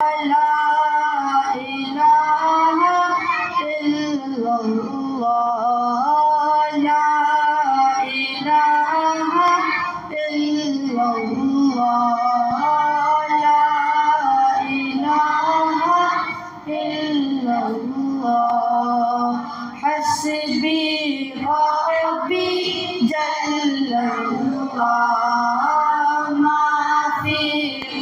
لا إله إلا الله لا إله إلا الله لا إله إلا الله حسبي ربي جل الله ما في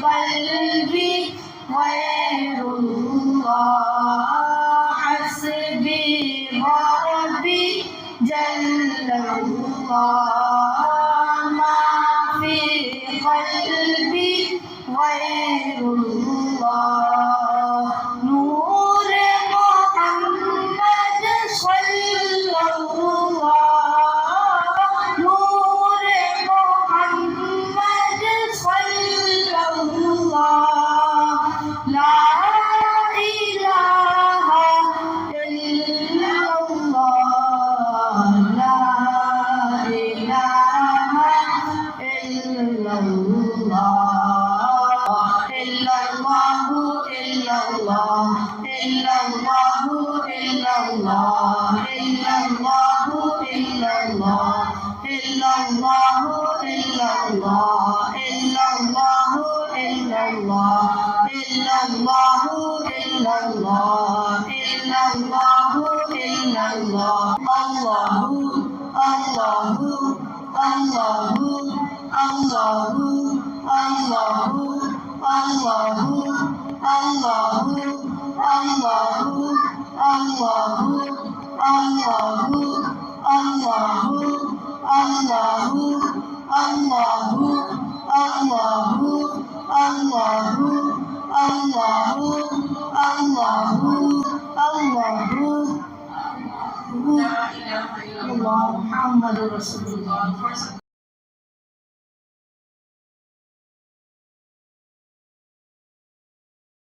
قلبي غير الله حسبي ربي جل الله ما في قلبي غير الله نور محمد صلى الله نور محمد صلى الله لا إله إلا الله لا إله إلا الله إلا الله إلا الله إلا الله إلا الله إلا الله إلا الله إلا الله إلا الله إلا الله إلا الله إلا الله إلا الله إلا الله إلا الله الله الله الله الله الله الله الله الله الله الله الله الله الله الله الله الله الله محمد رسول الله